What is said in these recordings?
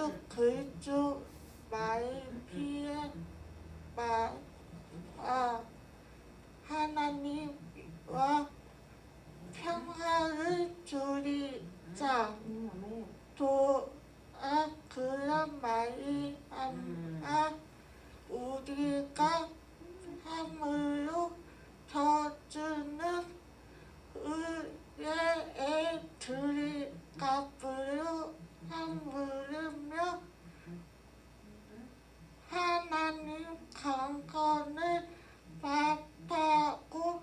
예수 그리스도 말피에 하나님과 평화를 주리자. 또한 그런 말이 우리가 함으로 저주는 의의 들이갑으로 함으르며 하나님 강건을 바라고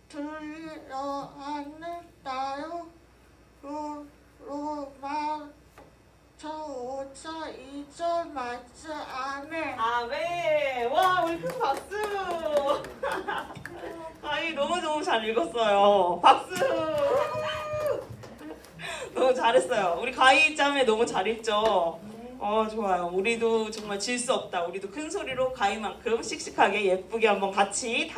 들려하는 나요. 로마서 5장 2절 말씀. 아멘. 아멘. 와, 우리 큰 박수. 아이, 너무 잘 읽었어요. 박수. 너무 잘했어요. 우리 가희 짬에 너무 잘 읽죠. 좋아요. 우리도 정말 질 수 없다. 우리도 큰 소리로 가희만큼 씩씩하게 예쁘게 한번 다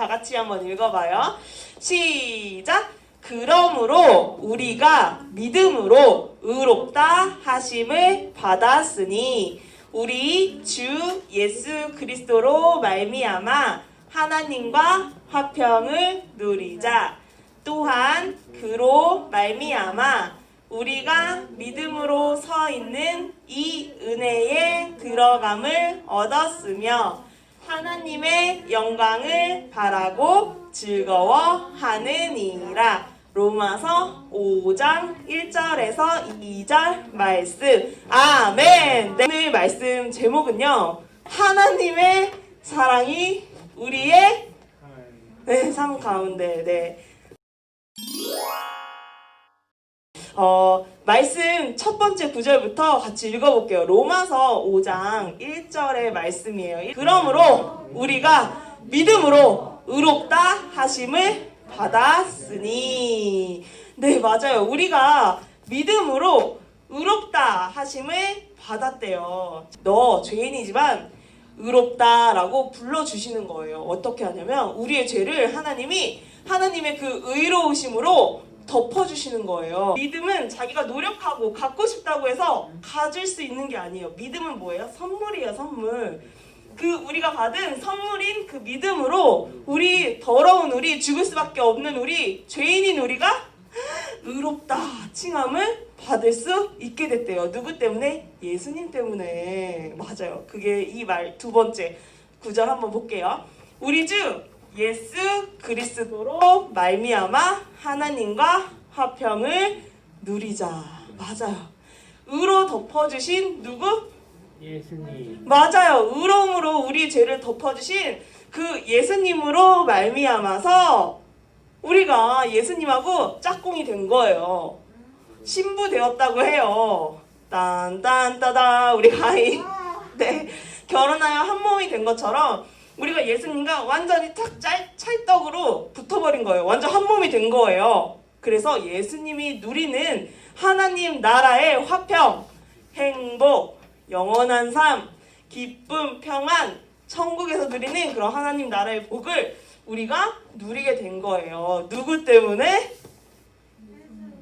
같이 한번 읽어봐요. 시작. 그러므로 우리가 믿음으로 의롭다 하심을 받았으니 우리 주 예수 그리스도로 말미암아 하나님과 화평을 누리자. 또한 그로 말미암아 우리가 믿음으로 서 있는 이 은혜에 들어감을 얻었으며 하나님의 영광을 바라고 즐거워하느니라. 로마서 5장 1절에서 2절 말씀. 아멘. 네, 오늘 말씀 제목은요, 하나님의 사랑이 우리의 삶 가운데. 말씀 첫 번째 구절부터 같이 읽어볼게요. 로마서 5장 1절의 말씀이에요. 그러므로 우리가 믿음으로 의롭다 하심을 받았으니. 네, 맞아요. 우리가 믿음으로 의롭다 하심을 받았대요. 너 죄인이지만 의롭다라고 불러주시는 거예요. 어떻게 하냐면 우리의 죄를 하나님의 그 의로우심으로 덮어주시는 거예요. 믿음은 자기가 노력하고 갖고 싶다고 해서 가질 수 있는 게 아니에요. 믿음은 뭐예요? 선물이에요, 선물. 우리가 받은 선물인 그 믿음으로 더러운 죽을 수밖에 없는 죄인인 우리가 의롭다 칭함을 받을 수 있게 됐대요. 누구 때문에? 예수님 때문에. 맞아요. 그게 이 말 두 번째 구절 한번 볼게요. 우리 주 예수 그리스도로 말미암아 하나님과 화평을 누리자. 맞아요. 의로 덮어주신 누구? 예수님. 맞아요. 의로움으로 우리 죄를 덮어주신 그 예수님으로 말미암아서 우리가 예수님하고 짝꿍이 된 거예요. 신부 되었다고 해요. 딴딴따다 우리 가희. 네, 결혼하여 한 몸이 된 것처럼 우리가 예수님과 완전히 탁 찰떡으로 붙어버린 거예요. 완전 한 몸이 된 거예요. 그래서 예수님이 누리는 하나님 나라의 화평, 행복, 영원한 삶, 기쁨, 평안, 천국에서 누리는 그런 하나님 나라의 복을 우리가 누리게 된 거예요. 누구 때문에?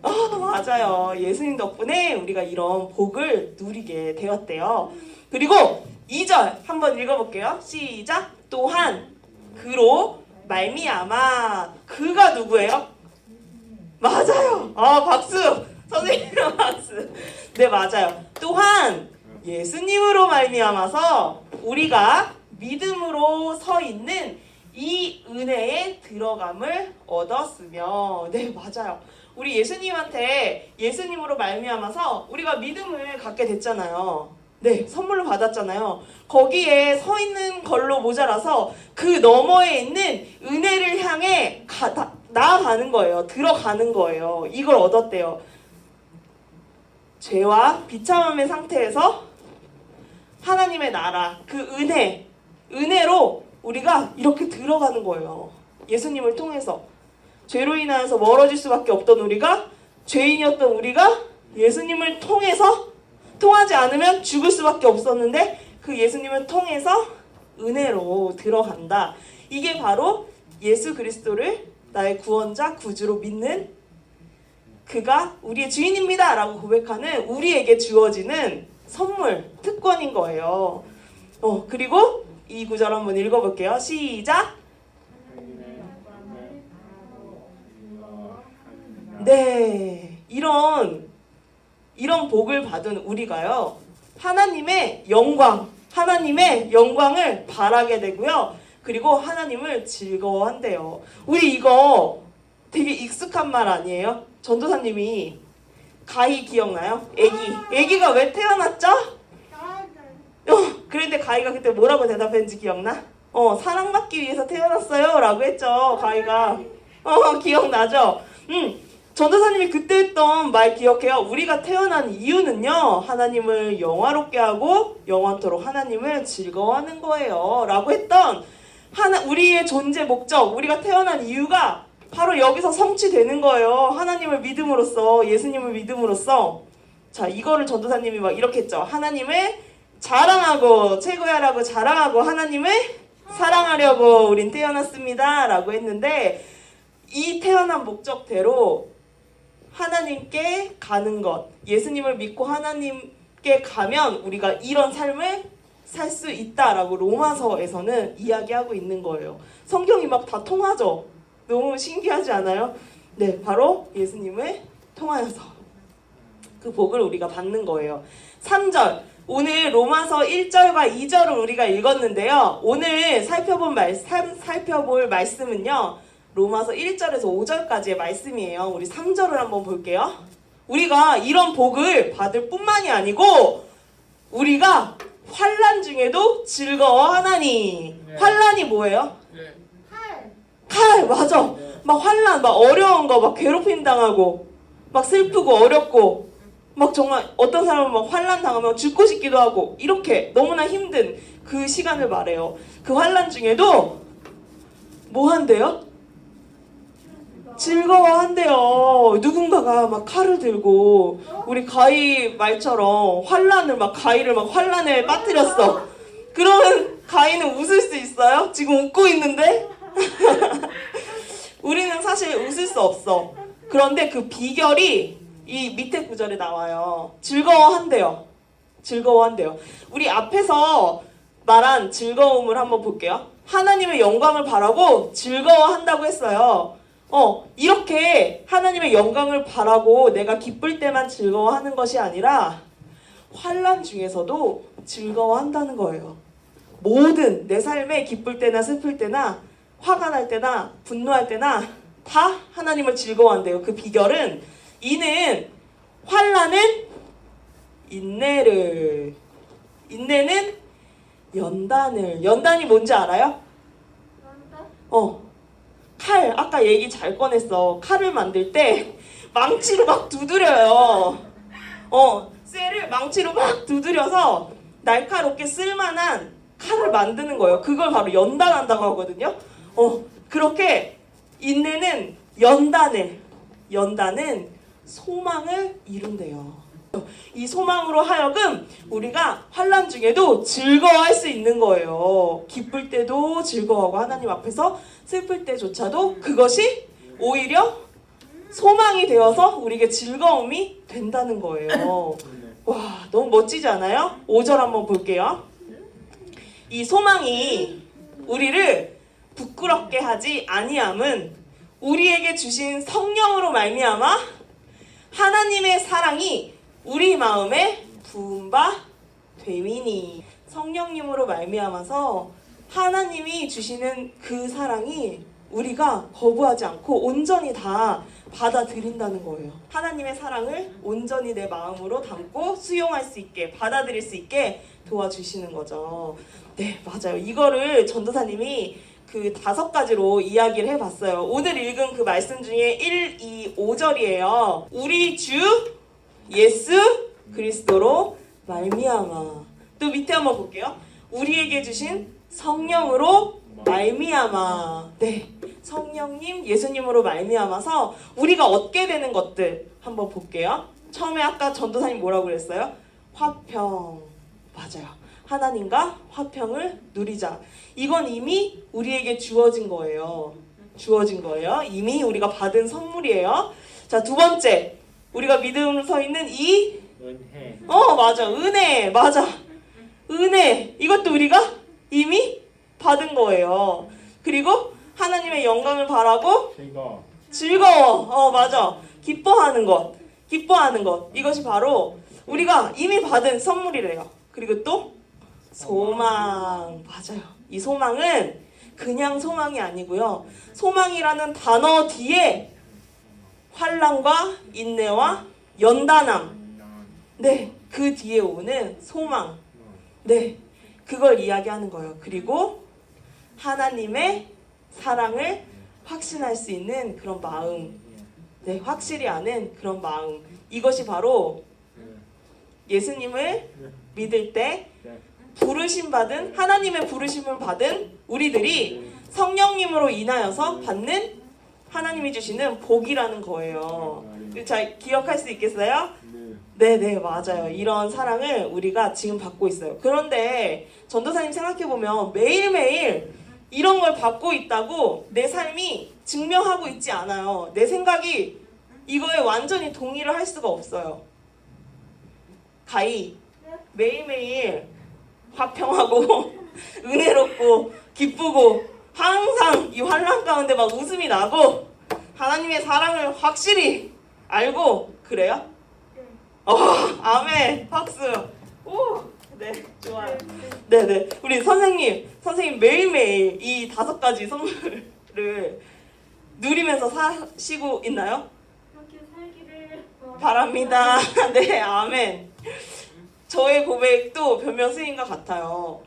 맞아요. 예수님 덕분에 우리가 이런 복을 누리게 되었대요. 그리고 2절 한번 읽어볼게요. 시작. 또한 그로 말미암아. 그가 누구예요? 맞아요. 박수. 선생님 박수. 네, 맞아요. 또한 예수님으로 말미암아서 우리가 믿음으로 서 있는 이 은혜에 들어감을 얻었으며. 네, 맞아요. 우리 예수님으로 말미암아서 우리가 믿음을 갖게 됐잖아요. 네, 선물로 받았잖아요. 거기에 서 있는 걸로 모자라서 그 너머에 있는 은혜를 향해 나아가는 거예요. 들어가는 거예요. 이걸 얻었대요. 죄와 비참함의 상태에서 하나님의 나라, 그 은혜로 우리가 이렇게 들어가는 거예요. 예수님을 통해서. 죄로 인하여서 멀어질 수밖에 없던 죄인이었던 우리가 예수님을 통하지 않으면 죽을 수밖에 없었는데 그 예수님을 통해서 은혜로 들어간다. 이게 바로 예수 그리스도를 나의 구원자, 구주로 믿는 그가 우리의 주인입니다 라고 고백하는 우리에게 주어지는 선물, 특권인 거예요. 그리고 이 구절 한번 읽어볼게요. 시작. 네, 이런 복을 받은 우리가요, 하나님의 영광을 바라게 되고요. 그리고 하나님을 즐거워한대요. 우리 이거 되게 익숙한 말 아니에요? 전도사님이 가희 기억나요? 애기가 왜 태어났죠? 그런데 가희가 그때 뭐라고 대답했는지 기억나? 사랑받기 위해서 태어났어요 라고 했죠, 가희가. 기억나죠? 전도사님이 그때 했던 말 기억해요. 우리가 태어난 이유는요, 하나님을 영화롭게 하고 영원토록 하나님을 즐거워하는 거예요 라고 했던 우리의 존재 목적, 우리가 태어난 이유가 바로 여기서 성취되는 거예요. 하나님을 믿음으로써, 예수님을 믿음으로써. 자, 이거를 전도사님이 막 이렇게 했죠. 하나님을 자랑하고, 최고야라고 자랑하고, 하나님을 사랑하려고 우린 태어났습니다 라고 했는데, 이 태어난 목적대로 하나님께 가는 것, 예수님을 믿고 하나님께 가면 우리가 이런 삶을 살 수 있다라고 로마서에서는 이야기하고 있는 거예요. 성경이 막 다 통하죠? 너무 신기하지 않아요? 네, 바로 예수님을 통하여서 그 복을 우리가 받는 거예요. 3절, 오늘 로마서 1절과 2절을 우리가 읽었는데요. 오늘 살펴볼 말씀은요, 로마서 1절에서 5절까지의 말씀이에요. 우리 3절을 한번 볼게요. 우리가 이런 복을 받을 뿐만이 아니고 우리가 환난 중에도 즐거워하나니. 네. 환난이 뭐예요? 네. 칼, 맞아. 막 환난, 막 어려운 거, 막 괴롭힘 당하고, 막 슬프고 어렵고, 막 정말 어떤 사람은 막 환난 당하면 죽고 싶기도 하고, 이렇게 너무나 힘든 그 시간을 말해요. 그 환난 중에도 뭐 한대요? 즐거워한대요. 누군가가 막 칼을 들고 우리 가희 말처럼 가희를 막 환란에 빠뜨렸어. 그러면 가희는 웃을 수 있어요? 지금 웃고 있는데? 우리는 사실 웃을 수 없어. 그런데 그 비결이 이 밑에 구절에 나와요. 즐거워한대요. 우리 앞에서 말한 즐거움을 한번 볼게요. 하나님의 영광을 바라고 즐거워한다고 했어요. 이렇게 하나님의 영광을 바라고 내가 기쁠 때만 즐거워하는 것이 아니라 환난 중에서도 즐거워한다는 거예요. 모든 내 삶에 기쁠 때나 슬플 때나 화가 날 때나 분노할 때나 다 하나님을 즐거워한대요. 그 비결은 이는 환난은 인내는 연단이 뭔지 알아요? 칼, 아까 얘기 잘 꺼냈어. 칼을 만들 때 망치로 막 두드려요. 쇠를 망치로 막 두드려서 날카롭게 쓸만한 칼을 만드는 거예요. 그걸 바로 연단한다고 하거든요. 그렇게 인내는 연단은 소망을 이룬대요. 이 소망으로 하여금 우리가 환난 중에도 즐거워할 수 있는 거예요. 기쁠 때도 즐거워하고 하나님 앞에서, 슬플 때조차도 그것이 오히려 소망이 되어서 우리에게 즐거움이 된다는 거예요. 와, 너무 멋지지 않아요? 5절 한번 볼게요. 이 소망이 우리를 부끄럽게 하지 아니함은 우리에게 주신 성령으로 말미암아 하나님의 사랑이 우리 마음에 부은 바 됨이니. 성령님으로 말미암아서 하나님이 주시는 그 사랑이 우리가 거부하지 않고 온전히 다 받아들인다는 거예요. 하나님의 사랑을 온전히 내 마음으로 담고 수용할 수 있게, 받아들일 수 있게 도와주시는 거죠. 네, 맞아요. 이거를 전도사님이 그 5가지로 이야기를 해봤어요. 오늘 읽은 그 말씀 중에 1, 2, 5절이에요. 우리 주 예수 그리스도로 말미암아. 또 밑에 한번 볼게요. 우리에게 주신 성령으로 말미암아. 네, 성령님, 예수님으로 말미암아서 우리가 얻게 되는 것들 한번 볼게요. 처음에 아까 전도사님 뭐라고 그랬어요? 화평. 맞아요. 하나님과 화평을 누리자. 이건 이미 우리에게 주어진 거예요. 이미 우리가 받은 선물이에요. 자, 2번째. 우리가 믿음으로 서 있는 이 은혜. 맞아. 은혜. 맞아. 은혜. 이것도 우리가 이미 받은 거예요. 그리고 하나님의 영광을 바라고 즐거워. 맞아. 기뻐하는 것. 기뻐하는 것. 이것이 바로 우리가 이미 받은 선물이래요. 그리고 또 소망. 맞아요. 이 소망은 그냥 소망이 아니고요. 소망이라는 단어 뒤에 환난과 인내와 연단함. 네, 그 뒤에 오는 소망. 네, 그걸 이야기하는 거예요. 그리고 하나님의 사랑을 확신할 수 있는 그런 마음. 네, 확실히 아는 그런 마음. 이것이 바로 예수님을 믿을 때 부르심 받은, 하나님의 부르심을 받은 우리들이 성령님으로 인하여서 받는 하나님이 주시는 복이라는 거예요. 잘 기억할 수 있겠어요? 네네, 맞아요. 이런 사랑을 우리가 지금 받고 있어요. 그런데 전도사님 생각해보면 매일매일 이런 걸 받고 있다고 내 삶이 증명하고 있지 않아요. 내 생각이 이거에 완전히 동의를 할 수가 없어요. 가히 매일매일 화평하고 은혜롭고 기쁘고 항상 이 환난 가운데 막 웃음이 나고 하나님의 사랑을 확실히 알고 그래요? 아멘. 박수. 오, 네, 좋아요. 네네. 우리 선생님 매일매일 이 5가지 선물을 누리면서 사시고 있나요? 그렇게 살기를 바랍니다. 네, 아멘. 저의 고백도 변명 스님과 같아요.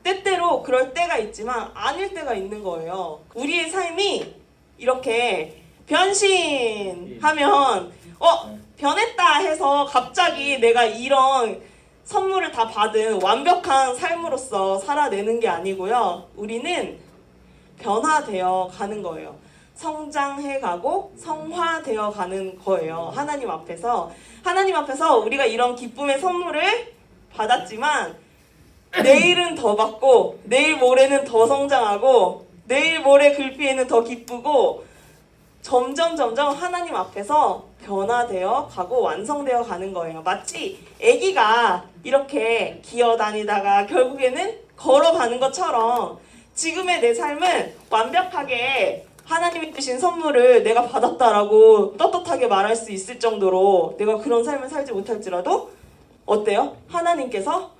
때때로 그럴 때가 있지만 아닐 때가 있는 거예요. 우리의 삶이 이렇게 변신하면 변했다 해서 갑자기 내가 이런 선물을 다 받은 완벽한 삶으로서 살아내는 게 아니고요. 우리는 변화되어 가는 거예요. 성장해 가고 성화되어 가는 거예요. 하나님 앞에서 우리가 이런 기쁨의 선물을 받았지만 내일은 더 받고 내일 모레는 더 성장하고 내일 모레 글피에는 더 기쁘고 점점 하나님 앞에서 변화되어 가고 완성되어 가는 거예요. 마치 아기가 이렇게 기어다니다가 결국에는 걸어가는 것처럼 지금의 내 삶은 완벽하게 하나님이 주신 선물을 내가 받았다라고 떳떳하게 말할 수 있을 정도로 내가 그런 삶을 살지 못할지라도 어때요? 하나님께서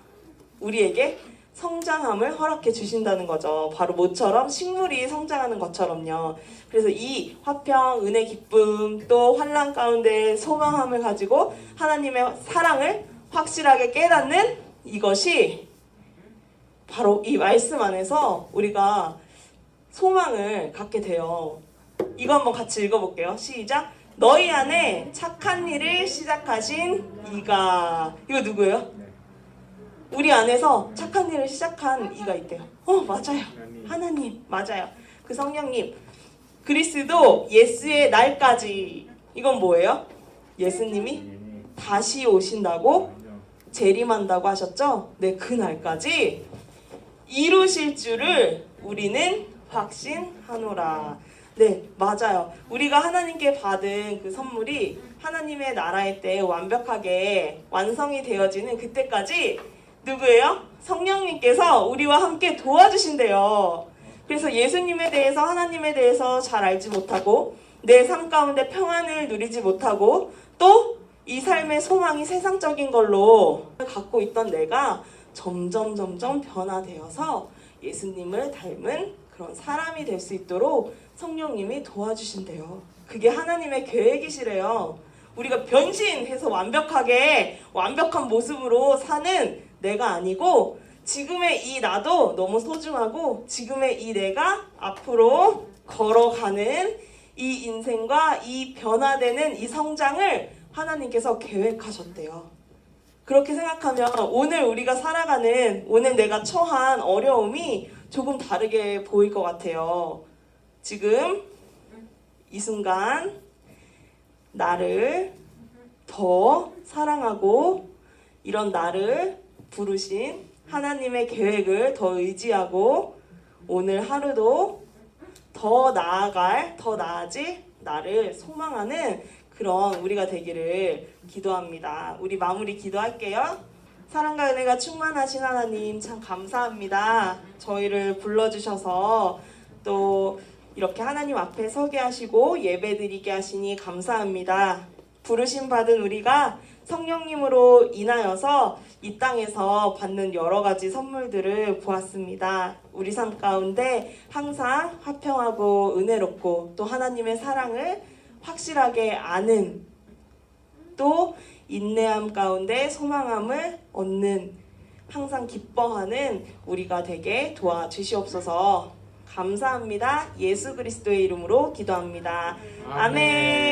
우리에게 성장함을 허락해 주신다는 거죠. 바로 모처럼 식물이 성장하는 것처럼요. 그래서 이 화평, 은혜, 기쁨, 또 환난 가운데 소망함을 가지고 하나님의 사랑을 확실하게 깨닫는 이것이 바로 이 말씀 안에서 우리가 소망을 갖게 돼요. 이거 한번 같이 읽어볼게요. 시작. 너희 안에 착한 일을 시작하신 이가. 이거 누구예요? 우리 안에서 착한 일을 시작한 이가 있대요. 맞아요. 하나님. 맞아요. 그 성령님. 그리스도 예수의 날까지. 이건 뭐예요? 예수님이 다시 오신다고 재림한다고 하셨죠? 네, 그 날까지 이루실 줄을 우리는 확신하노라. 네, 맞아요. 우리가 하나님께 받은 그 선물이 하나님의 나라의 때 완벽하게 완성이 되어지는 그때까지 누구예요? 성령님께서 우리와 함께 도와주신대요. 그래서 예수님에 대해서 하나님에 대해서 잘 알지 못하고 내 삶 가운데 평안을 누리지 못하고 또 이 삶의 소망이 세상적인 걸로 갖고 있던 내가 점점 변화되어서 예수님을 닮은 그런 사람이 될 수 있도록 성령님이 도와주신대요. 그게 하나님의 계획이시래요. 우리가 변신해서 완벽한 모습으로 사는 내가 아니고 지금의 이 나도 너무 소중하고 지금의 이 내가 앞으로 걸어가는 이 인생과 이 변화되는 이 성장을 하나님께서 계획하셨대요. 그렇게 생각하면 오늘 우리가 살아가는 오늘 내가 처한 어려움이 조금 다르게 보일 것 같아요. 지금 이 순간 나를 더 사랑하고 이런 나를 부르신 하나님의 계획을 더 의지하고 오늘 하루도 더 나아질 나를 소망하는 그런 우리가 되기를 기도합니다. 우리 마무리 기도할게요. 사랑과 은혜가 충만하신 하나님 참 감사합니다. 저희를 불러주셔서 또 이렇게 하나님 앞에 서게 하시고 예배드리게 하시니 감사합니다. 부르심 받은 우리가 성령님으로 인하여서 이 땅에서 받는 여러 가지 선물들을 보았습니다. 우리 삶 가운데 항상 화평하고 은혜롭고 또 하나님의 사랑을 확실하게 아는 또 인내함 가운데 소망함을 얻는 항상 기뻐하는 우리가 되게 도와주시옵소서. 감사합니다. 예수 그리스도의 이름으로 기도합니다. 아멘.